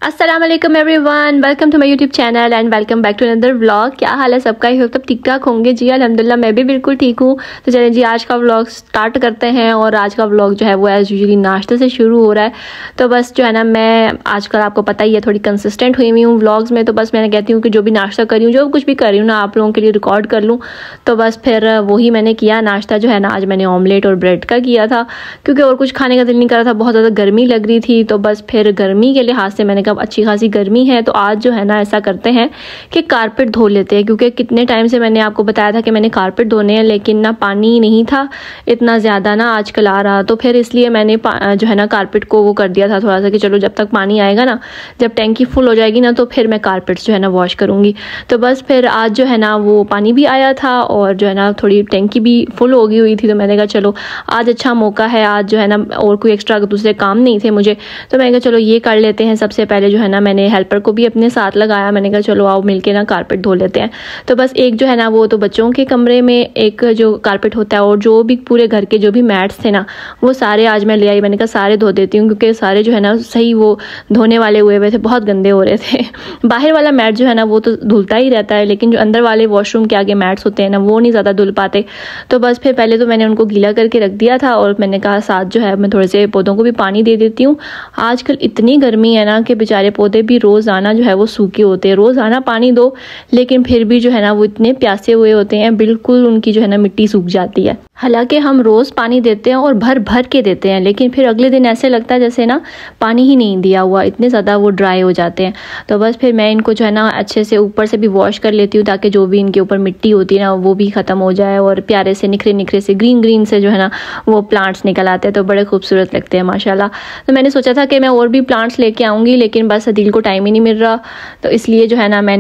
अस्सलाम वालेकुम everyone, welcome to my YouTube channel and welcome back to another vlog. क्या हाल है सबका? ही हो तब ठीक ठाक होंगे जी। अल्हम्दुलिल्लाह मैं भी बिल्कुल ठीक हूँ। तो चलिए जी, आज का व्लॉग स्टार्ट करते हैं। और आज का व्लॉग जो है वो एज़ यूजुअली नाश्ते से शुरू हो रहा है। तो बस जो है ना, मैं आजकल आपको पता ही है थोड़ी कंसिस्टेंट हुई हूँ व्लॉग्स में। तो बस मैंने कहती हूँ कि जो भी नाश्ता करी हूँ, जो कुछ भी कर रही हूँ ना, आप लोगों के लिए रिकॉर्ड कर लूँ। तो बस फिर वही मैंने किया। नाश्ता जो है ना, आज मैंने ऑमलेट और ब्रेड का किया था, क्योंकि और कुछ खाने का दिल नहीं कर रहा था। बहुत ज़्यादा गर्मी लग रही थी। तो बस फिर गर्मी के लिहाज से मैंने कहा अच्छी खासी गर्मी है, तो आज जो है ना ऐसा करते हैं कि कारपेट धो लेते हैं। क्योंकि कितने टाइम से मैंने आपको बताया था कि मैंने कारपेट धोने हैं, लेकिन ना पानी नहीं था इतना ज़्यादा ना आजकल आ रहा। तो फिर इसलिए मैंने जो है ना कारपेट को वो कर दिया था थोड़ा सा कि चलो जब तक पानी आएगा ना, जब टैंकी फुल हो जाएगी ना, तो फिर मैं कारपेट्स जो है ना वॉश करूँगी। तो बस फिर आज जो है ना वो पानी भी आया था और जो है ना थोड़ी टैंकी भी फुल हो गई हुई थी। तो मैंने कहा चलो आज अच्छा मौका है, आज जो है ना और कोई एक्स्ट्रा दूसरे काम नहीं थे मुझे, तो मैंने कहा चलो ये कर लेते हैं। सबसे पहले जो है ना मैंने हेल्पर को भी अपने साथ लगाया। मैंने कहा चलो आओ मिलके ना कारपेट धो लेते हैं। तो बस एक जो है ना वो तो बच्चों के कमरे में एक जो कारपेट होता है, और जो भी पूरे घर के जो भी मैट्स थे ना, वो सारे आज मैं ले आई। मैंने कहा सारे धो देती हूँ, क्योंकि सारे जो है ना सही वो धोने वाले हुए हुए थे, बहुत गंदे हो रहे थे। बाहर वाला मैट जो है ना वो तो धुलता ही रहता है, लेकिन जो अंदर वाले वॉशरूम के आगे मैट्स होते हैं ना, वो नहीं ज़्यादा धुल पाते। तो बस फिर पहले तो मैंने उनको गीला करके रख दिया था, और मैंने कहा साथ जो है मैं थोड़े से पौधों को भी पानी दे देती हूँ। आजकल इतनी गर्मी है ना कि बेचारे पौधे भी रोज़ाना जो है वो सूखे होते हैं। रोज़ाना पानी दो, लेकिन फिर भी जो है ना वो इतने प्यासे हुए होते हैं, बिल्कुल उनकी जो है ना मिट्टी सूख जाती है। हालांकि हम रोज़ पानी देते हैं और भर भर के देते हैं, लेकिन फिर अगले दिन ऐसे लगता है जैसे ना पानी ही नहीं दिया हुआ, इतने ज़्यादा वो ड्राई हो जाते हैं। तो बस फिर मैं इनको जो है ना अच्छे से ऊपर से भी वॉश कर लेती हूँ, ताकि जो भी इनके ऊपर मिट्टी होती है ना वो भी ख़त्म हो जाए, और प्यारे से निखरे निखरे से ग्रीन ग्रीन से जो है ना वो प्लांट्स निकल आते हैं। तो बड़े खूबसूरत लगते हैं माशाल्लाह। तो मैंने सोचा था कि मैं और भी प्लांट्स लेके आऊँगी, लेकिन बस दिल को टाइम ही नहीं मिल रहा। तो इसलिए जो है ना मैं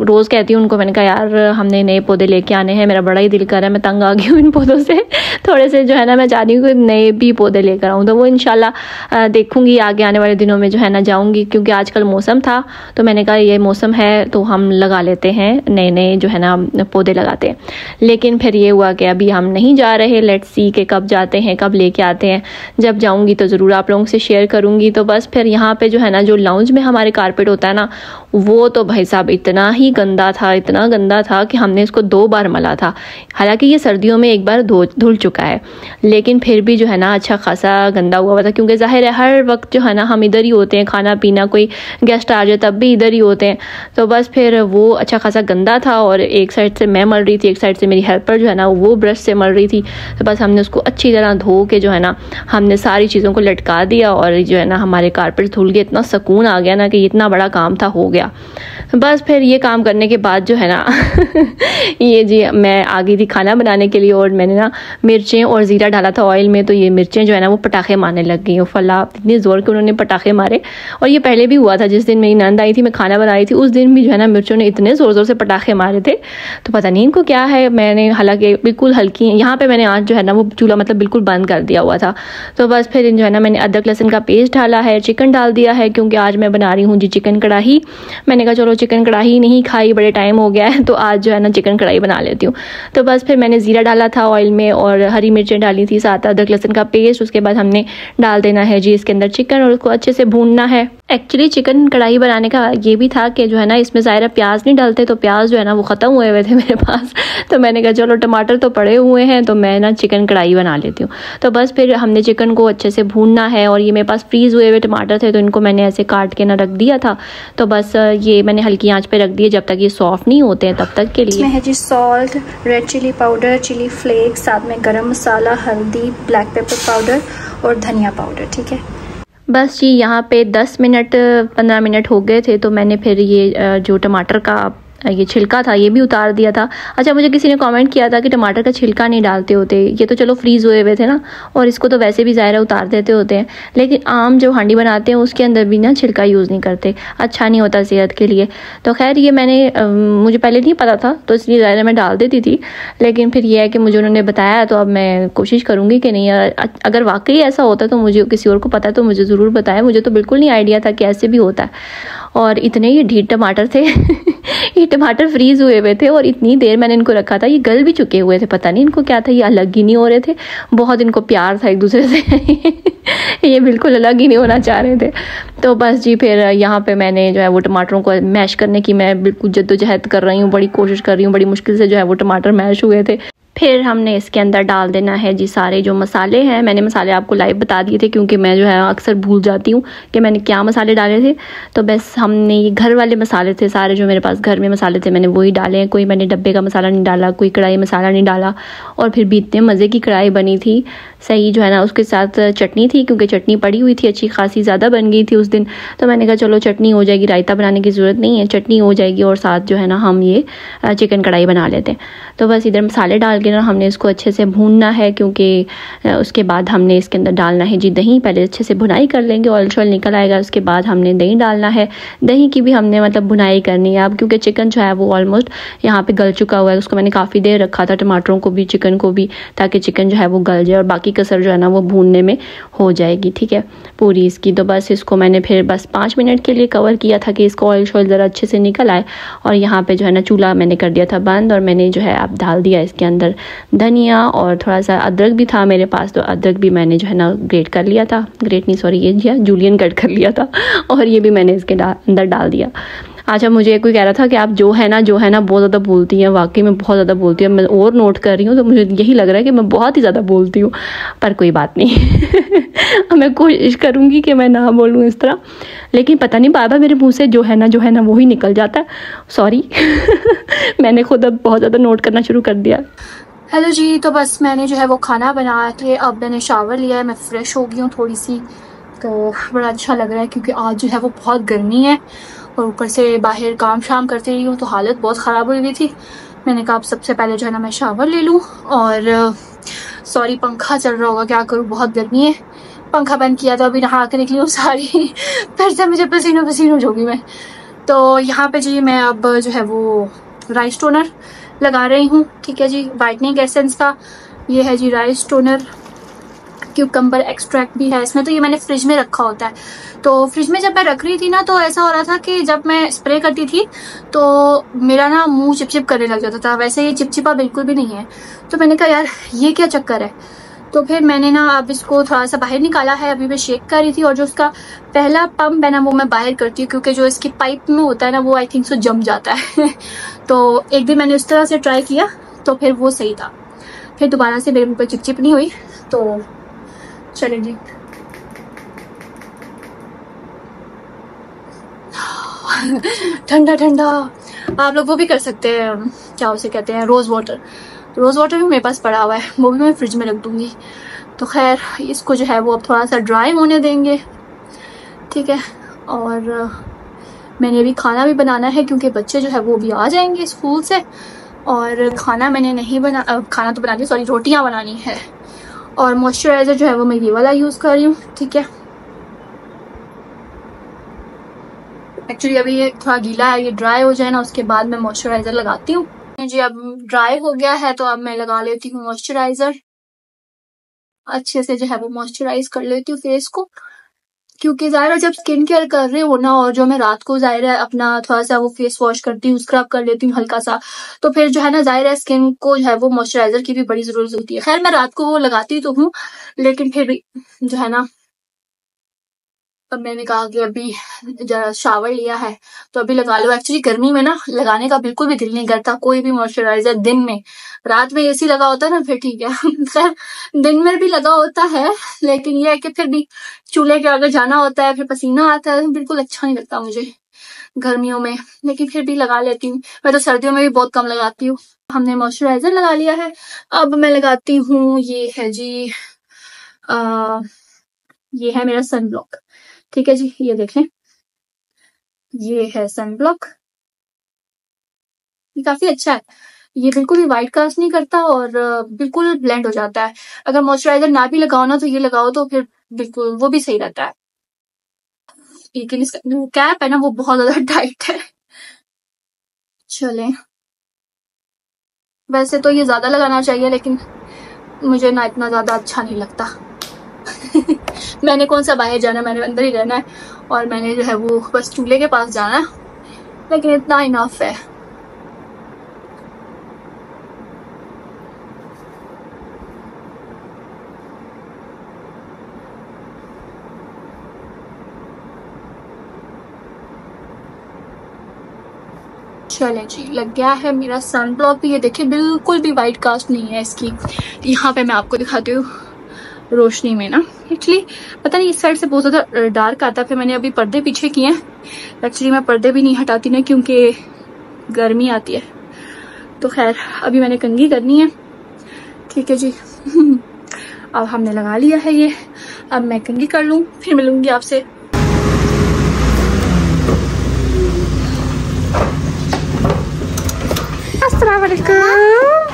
रोज़ कहती हूँ उनको, मैंने कहा यार हमने नए पौधे लेके आने हैं, मेरा बड़ा ही दिल कर रहा है, मैं तंग आ गई हूँ इन पौधों से। थोड़े से जो है ना मैं चाह रही हूँ कि नए भी पौधे लेकर आऊँ। तो वो इंशाल्लाह देखूँगी आगे आने वाले दिनों में जो है ना जाऊँगी, क्योंकि आजकल मौसम था, तो मैंने कहा ये मौसम है तो हम लगा लेते हैं, नए नए जो है ना पौधे लगाते हैं। लेकिन फिर ये हुआ कि अभी हम नहीं जा रहे। लेट्स सी कि कब जाते हैं, कब लेके आते हैं। जब जाऊँगी तो ज़रूर आप लोगों से शेयर करूँगी। तो बस फिर यहाँ पर जो है ना जो लाउंज में हमारे कारपेट होता है ना, वो तो भाई साहब इतना ही गंदा था, इतना गंदा था कि हमने इसको 2 बार मला था। हालांकि ये सर्दियों में एक बार धुल चुका है, लेकिन फिर भी जो है ना अच्छा खासा गंदा हुआ था, क्योंकि जाहिर है हर वक्त जो है ना हम इधर ही होते हैं, खाना पीना, कोई गेस्ट आ जाए तब भी इधर ही होते हैं। तो बस फिर वो अच्छा खासा गंदा था, और एक साइड से मैं मल रही थी, एक साइड से मेरी हेल्पर जो है ना वो ब्रश से मल रही थी। तो बस हमने उसको अच्छी तरह धो के जो है ना हमने सारी चीज़ों को लटका दिया, और जो है ना हमारे कारपेट धुल गए। इतना सुकून आ गया ना कि इतना बड़ा काम था हो गया। बस फिर ये काम करने के बाद जो है ना ये जी मैं आ गई थी खाना बनाने के लिए, और मैंने ना मिर्चें और ज़ीरा डाला था ऑयल में। तो ये मिर्चें जो है ना वो पटाखे मारने लग गई। फला इतनी ज़ोर के उन्होंने पटाखे मारे। और ये पहले भी हुआ था, जिस दिन मेरी नंद आई थी, मैं खाना बना रही थी, उस दिन भी जो है ना मिर्चों ने इतने ज़ोर ज़ोर से पटाखे मारे थे। तो पता नहीं इनको क्या है। मैंने हालांकि बिल्कुल हल्की यहाँ पर मैंने आज जो है ना वो चूल्हा मतलब बिल्कुल बंद कर दिया हुआ था। तो बस फिर जो है ना मैंने अदरक लहसुन का पेस्ट डाला है, चिकन डाल दिया है, क्योंकि आज मैं बना रही हूँ जी चिकन कढ़ाई। मैंने कहा चलो चिकन कढ़ाई नहीं खाई, बड़े टाइम हो गया है, तो आज जो है ना चिकन कढ़ाई बना लेती हूँ। तो बस फिर मैंने ज़ीरा डाला था ऑयल में, और हरी मिर्चें डाली थी, साथ अदरक लहसुन का पेस्ट। उसके बाद हमने डाल देना है जी इसके अंदर चिकन, और उसको अच्छे से भूनना है। एक्चुअली चिकन कढ़ाई बनाने का ये भी था कि जो है ना इसमें ज़ाहिर प्याज नहीं डालते, तो प्याज जो है ना वो ख़त्म हुए हुए थे मेरे पास। तो मैंने कहा चलो टमाटर तो पड़े हुए हैं, तो मैं ना चिकन कढ़ाई बना लेती हूँ। तो बस फिर हमने चिकन को अच्छे से भूनना है, और ये मेरे पास फ्रीज़ हुए हुए टमाटर थे, तो इनको मैंने ऐसे काट के ना रख दिया था। तो बस ये मैंने हल्की आंच पे रख दिए जब तक ये सॉफ्ट नहीं होते हैं तब तक के लिए। इसमें है जी salt, red chilli powder, chilli flakes, साथ में गरम मसाला, हल्दी, ब्लैक पेपर पाउडर और धनिया पाउडर। ठीक है, बस जी यहाँ पे 10 मिनट 15 मिनट हो गए थे। तो मैंने फिर ये जो टमाटर का ये छिलका था ये भी उतार दिया था। अच्छा, मुझे किसी ने कमेंट किया था कि टमाटर का छिलका नहीं डालते होते, ये तो चलो फ्रीज़ हुए हुए थे ना, और इसको तो वैसे भी ज़ाहिर उतार देते होते हैं, लेकिन आम जो हांडी बनाते हैं उसके अंदर भी ना छिलका यूज़ नहीं करते, अच्छा नहीं होता सेहत के लिए। तो खैर ये मुझे पहले नहीं पता था, तो इसलिए ज़ाहिर मैं डाल देती थी, लेकिन फिर ये है कि मुझे उन्होंने बताया, तो अब मैं कोशिश करूँगी कि नहीं, अगर वाकई ऐसा होता तो मुझे किसी और को पता है तो मुझे ज़रूर बताएं। मुझे तो बिल्कुल नहीं आइडिया था कि ऐसे भी होता है। और इतने ये ढीठ टमाटर थे ये टमाटर फ्रीज हुए हुए थे और इतनी देर मैंने इनको रखा था, ये गल भी चुके हुए थे, पता नहीं इनको क्या था, ये अलग ही नहीं हो रहे थे। बहुत इनको प्यार था एक दूसरे से ये बिल्कुल अलग ही नहीं होना चाह रहे थे। तो बस जी फिर यहाँ पे मैंने जो है वो टमाटरों को मैश करने की मैं बिल्कुल जद्दोजहद कर रही हूँ, बड़ी कोशिश कर रही हूँ, बड़ी मुश्किल से जो है वो टमाटर मैश हुए थे। फिर हमने इसके अंदर डाल देना है जी सारे जो मसाले हैं। मैंने मसाले आपको लाइव बता दिए थे क्योंकि मैं जो है अक्सर भूल जाती हूँ कि मैंने क्या मसाले डाले थे। तो बस हमने ये घर वाले मसाले थे सारे, जो मेरे पास घर में मसाले थे मैंने वही डाले हैं। कोई मैंने डब्बे का मसाला नहीं डाला, कोई कढ़ाई मसाला नहीं डाला। और फिर भी इतने मज़े की कढ़ाई बनी थी, सही जो है ना। उसके साथ चटनी थी क्योंकि चटनी पड़ी हुई थी, अच्छी खासी ज़्यादा बन गई थी उस दिन। तो मैंने कहा चलो चटनी हो जाएगी, रायता बनाने की ज़रूरत नहीं है, चटनी हो जाएगी और साथ जो है ना हम ये चिकन कढ़ाई बना लेते हैं। तो बस इधर मसाले डाल के ना हमने इसको अच्छे से भूनना है, क्योंकि उसके बाद हमने इसके अंदर डालना है जी दही। पहले अच्छे से भुनाई कर लेंगे, ऑयल शॉयल निकल आएगा, उसके बाद हमने दही डालना है। दही की भी हमने मतलब भुनाई करनी है अब, क्योंकि चिकन जो है वो ऑलमोस्ट यहाँ पे गल चुका हुआ है। उसको मैंने काफ़ी देर रखा था, टमाटरों को भी चिकन को भी, ताकि चिकन जो है वो गल जाए और बाकी कसर जो है ना वो भूनने में हो जाएगी, ठीक है पूरी इसकी। तो बस इसको मैंने फिर बस 5 मिनट के लिए कवर किया था कि इसको ऑयल शॉयल ज़रा अच्छे से निकल आए। और यहाँ पे जो है ना चूल्हा मैंने कर दिया था बंद और मैंने जो है अब डाल दिया इसके अंदर धनिया और थोड़ा सा अदरक भी था मेरे पास। तो अदरक भी मैंने जो है ना ग्रेट कर लिया था, ग्रेट नहीं सॉरी ये जूलियन कट कर लिया था और ये भी मैंने इसके अंदर डाल दिया। अच्छा, मुझे कोई कह रहा था कि आप जो है ना बहुत ज़्यादा बोलती हैं, वाकई में बहुत ज़्यादा बोलती हैं। मैं और नोट कर रही हूँ तो मुझे यही लग रहा है कि मैं बहुत ही ज़्यादा बोलती हूँ, पर कोई बात नहीं मैं कोशिश करूँगी कि मैं ना बोलूँ इस तरह, लेकिन पता नहीं बार बार मेरे मुँह से जो है ना वही निकल जाता है, सॉरी मैंने खुद अब बहुत ज़्यादा नोट करना शुरू कर दिया। हेलो जी, तो बस मैंने जो है वो खाना बनाया के अब मैंने शावर लिया है, मैं फ़्रेश हो गई हूँ थोड़ी सी, तो बड़ा अच्छा लग रहा है क्योंकि आज जो है वो बहुत गर्मी है और ऊपर से बाहर काम शाम करती रही हूँ तो हालत बहुत ख़राब हुई हुई थी। मैंने कहा अब सबसे पहले जो है ना मैं शावर ले लूँ। और सॉरी पंखा चल रहा होगा, क्या करूँ बहुत गर्मी है। पंखा बंद किया तो अभी नहा के निकली हूँ सारी फिर से मुझे पसीनो पसीनो हो गई मैं। तो यहाँ पे जी मैं अब जो है वो राइस टोनर लगा रही हूँ, ठीक है जी, वाइटनिंग एसेंस का। ये है G rice toner, cucumber extract भी है इसमें। तो ये मैंने फ्रिज में रखा होता है, तो फ्रिज में जब मैं रख रही थी ना तो ऐसा हो रहा था कि जब मैं स्प्रे करती थी तो मेरा ना मुंह चिपचिप करने लग जाता था। वैसे ये चिपचिपा बिल्कुल भी नहीं है। तो मैंने कहा यार ये क्या चक्कर है। तो फिर मैंने ना अब इसको थोड़ा सा बाहर निकाला है, अभी मैं शेक कर रही थी। और जो उसका पहला पंप है ना वो मैं बाहर करती हूँ क्योंकि जो इसकी पाइप में होता है ना वो आई थिंक सो जम जाता है तो एक दिन मैंने उस तरह से ट्राई किया तो फिर वो सही था, फिर दोबारा से मेरे मुँह पर चिपचिप नहीं हुई। तो चलें जी ठंडा ठंडा। आप लोग वो भी कर सकते हैं, क्या उसे कहते हैं, रोज़ वाटर। रोज़ वाटर भी मेरे पास पड़ा हुआ है, वो भी मैं फ्रिज में रख दूँगी। तो खैर इसको जो है वो अब थोड़ा सा ड्राई होने देंगे, ठीक है। और मैंने अभी खाना भी बनाना है क्योंकि बच्चे जो है वो भी आ जाएंगे स्कूल से। और खाना मैंने नहीं खाना तो बना लिया, सॉरी रोटियाँ बनानी है। और मॉइस्चराइज़र जो है वो मैं ये वाला यूज़ कर रही हूँ, ठीक है। एक्चुअली अभी ये थोड़ा गीला है, ये ड्राई हो जाए ना उसके बाद मैं मॉइस्चराइज़र लगाती हूँ जी। अब ड्राई हो गया है तो अब मैं लगा लेती हूँ मॉइस्चराइज़र। अच्छे से जो है वो मॉइस्चराइज कर लेती हूँ फेस को, क्योंकि ज़ाहिर जब स्किन केयर कर रही हूँ ना और जो मैं रात को ज़ाहिर है अपना थोड़ा सा वो फेस वॉश करती हूँ, स्क्रब कर लेती हूँ हल्का सा, तो फिर जो है ना ज़ाहिर है स्किन को जो है वो मॉइस्चराइज़र की भी बड़ी ज़रूरत होती है। खैर मैं रात को वो लगाती तो हूँ लेकिन फिर भी जो है ना, अब मैंने कहा कि अभी जरा शावर लिया है तो अभी लगा लो। एक्चुअली गर्मी में ना लगाने का बिल्कुल भी दिल नहीं करता कोई भी मॉइस्चराइजर दिन में। रात में एसी लगा होता है ना फिर ठीक है खैर दिन में भी लगा होता है, लेकिन ये है कि फिर भी चूल्हे के आगे जाना होता है, फिर पसीना आता है, बिल्कुल अच्छा नहीं लगता मुझे गर्मियों में, लेकिन फिर भी लगा लेती हूँ। मैं तो सर्दियों में भी बहुत कम लगाती हूँ। हमने मॉइस्चराइजर लगा लिया है, अब मैं लगाती हूँ ये है जी ये है मेरा सन ब्लॉक, ठीक है जी। ये देखें ये है सन ब्लॉक, ये काफी अच्छा है। ये बिल्कुल भी वाइट कास्ट नहीं करता और बिल्कुल ब्लेंड हो जाता है। अगर मॉइस्चराइजर ना भी लगाओ ना तो ये लगाओ तो फिर बिल्कुल वो भी सही रहता है। लेकिन इसका कैप है ना वो बहुत ज्यादा टाइट है। चलें, वैसे तो ये ज्यादा लगाना चाहिए लेकिन मुझे ना इतना ज्यादा अच्छा नहीं लगता मैंने कौन सा बाहर जाना है, मैंने अंदर ही रहना है। और मैंने जो है वो बस चूल्हे के पास जाना है, लेकिन इतना इनफ है। चलें जी, लग गया है मेरा सन ब्लॉक भी। ये देखिए बिल्कुल भी वाइट कास्ट नहीं है इसकी। यहाँ पे मैं आपको दिखाती हूँ रोशनी में ना, एक्चुअली पता नहीं इस साइड से बहुत ज़्यादा डार्क आता है। फिर मैंने अभी पर्दे पीछे किए हैं। एक्चुअली मैं पर्दे भी नहीं हटाती ना, क्योंकि गर्मी आती है। तो खैर अभी मैंने कंघी करनी है, ठीक है जी। अब हमने लगा लिया है ये, अब मैं कंघी कर लूँ, फिर मिलूंगी आपसे।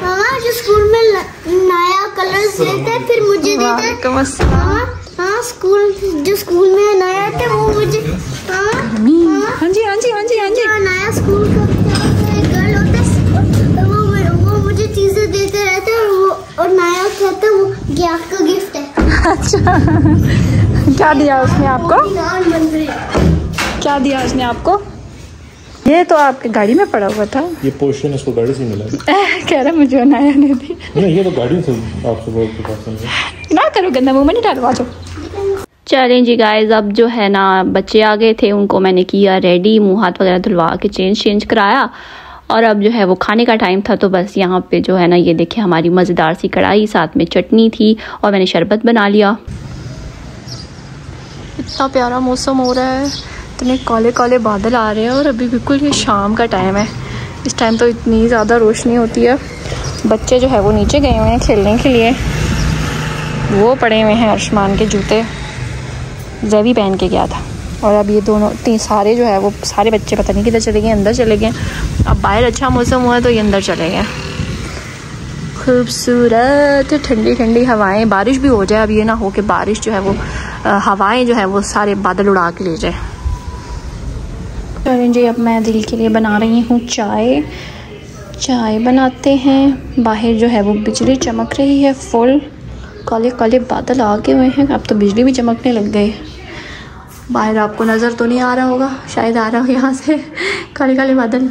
मामा जो स्कूल में नया कलर्स देते हैं फिर मुझे देते हैं। हाँ स्कूल में नया थे वो मुझे। हाँ जी हाँ जी हाँ जी हाँ जी। नया स्कूल का गर्ल होता है वो मुझे चीजें देते रहते हैं और नया कहते हैं वो गिफ्ट का गिफ्ट है। अच्छा क्या दिया उसने आपको? क्या दिया उसने आपको? ये तो आपके गाड़ी में पड़ा हुआ था। ये पोर्शन इसको गाड़ी से मिला कह रहा मुझे नया नहीं दी। नहीं ये तो गाड़ी से आपसे बोल के पास ना करो गंदा मुंह में नहीं डालो। जो चलें जी गाइस, अब जो है ना बच्चे आ गए थे, उनको मैंने किया रेडी, मुंह हाथ वगैरह धुलवा के चेंज कराया। और अब जो है वो खाने का टाइम था। तो बस यहाँ पे जो है ना ये देखिए हमारी मज़ेदार सी कढ़ाई, साथ में चटनी थी और मैंने शरबत बना लिया। इतना प्यारा मौसम हो रहा है, इतने काले काले बादल आ रहे हैं और अभी बिल्कुल ये शाम का टाइम है। इस टाइम तो इतनी ज़्यादा रोशनी होती है। बच्चे जो है वो नीचे गए हुए हैं खेलने के लिए, वो पड़े हुए हैं आसमान के जूते, जैवी पहन के गया था। और अब ये दोनों सारे जो है वो सारे बच्चे पता नहीं किधर चले गए, अंदर चले गए। अब बाहर अच्छा मौसम हुआ तो ये अंदर चले गए। खूबसूरत ठंडी ठंडी हवाएं, बारिश भी हो जाए। अब ये ना हो कि बारिश जो है वो हवाएं जो है वो सारे बादल उड़ा के ले जाए। चलें जी, अब मैं दिल के लिए बना रही हूँ चाय बनाते हैं। बाहर जो है वो बिजली चमक रही है फुल, काले काले बादल आ गए हुए हैं। अब तो बिजली भी चमकने लग गई। बाहर आपको नज़र तो नहीं आ रहा होगा, शायद आ रहा हो यहाँ से काले काले बादल।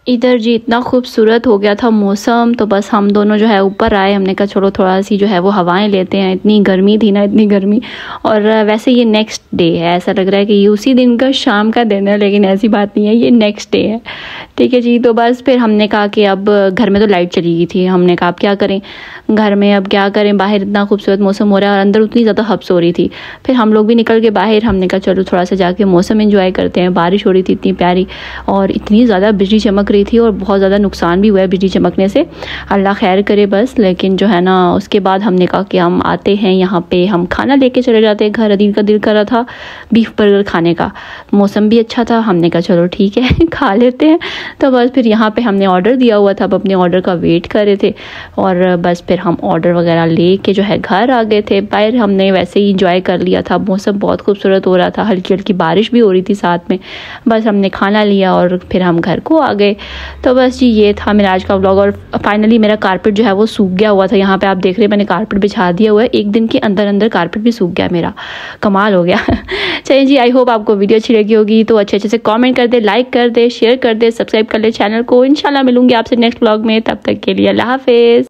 इधर जी इतना खूबसूरत हो गया था मौसम, तो बस हम दोनों जो है ऊपर आए। हमने कहा चलो थोड़ा सी जो है वो हवाएं लेते हैं। इतनी गर्मी थी ना, इतनी गर्मी। और वैसे ये नेक्स्ट डे है, ऐसा लग रहा है कि ये उसी दिन का शाम का दिन है, लेकिन ऐसी बात नहीं है, ये नेक्स्ट डे है, ठीक है जी। तो बस फिर हमने कहा कि अब घर में तो लाइट चली गई थी, हमने कहा अब क्या करें घर में, अब क्या करें, बाहर इतना खूबसूरत मौसम हो रहा है और अंदर उतनी ज़्यादा हब्स हो रही थी। फिर हम लोग भी निकल के बाहर, हमने कहा चलो थोड़ा सा जाके मौसम एंजॉय करते हैं। बारिश हो रही थी इतनी प्यारी और इतनी ज़्यादा बिजली चमक रही थी और बहुत ज़्यादा नुकसान भी हुआ है बिजली चमकने से, अल्लाह खैर करे बस। लेकिन जो है ना उसके बाद हमने कहा कि हम आते हैं यहाँ पे, हम खाना लेके चले जाते हैं घर। अदील का दिल कर रहा था बीफ बर्गर खाने का, मौसम भी अच्छा था, हमने कहा चलो ठीक है खा लेते हैं। तो बस फिर यहाँ पे हमने ऑर्डर दिया हुआ था, अब अपने ऑर्डर का वेट कर रहे थे और बस फिर हम ऑर्डर वगैरह लेके जो है घर आ गए थे। बाहर हमने वैसे ही इंजॉय कर लिया था, मौसम बहुत खूबसूरत हो रहा था, हल्की हल्की बारिश भी हो रही थी साथ में। बस हमने खाना लिया और फिर हम घर को आ गए। तो बस जी ये था मेरा आज का व्लॉग। और फाइनली मेरा कारपेट जो है वो सूख गया हुआ था। यहाँ पे आप देख रहे हैं मैंने कारपेट बिछा दिया हुआ है, एक दिन के अंदर अंदर कारपेट भी सूख गया मेरा, कमाल हो गया। चलिए जी, आई होप आपको वीडियो अच्छी लगी होगी, तो अच्छे अच्छे से कमेंट कर दे, लाइक कर दे, शेयर कर दे, सब्सक्राइब कर ले चैनल को। इंशाल्लाह मिलूंगी आपसे नेक्स्ट व्लॉग में, तब तक के लिए अल्लाह हाफिज़।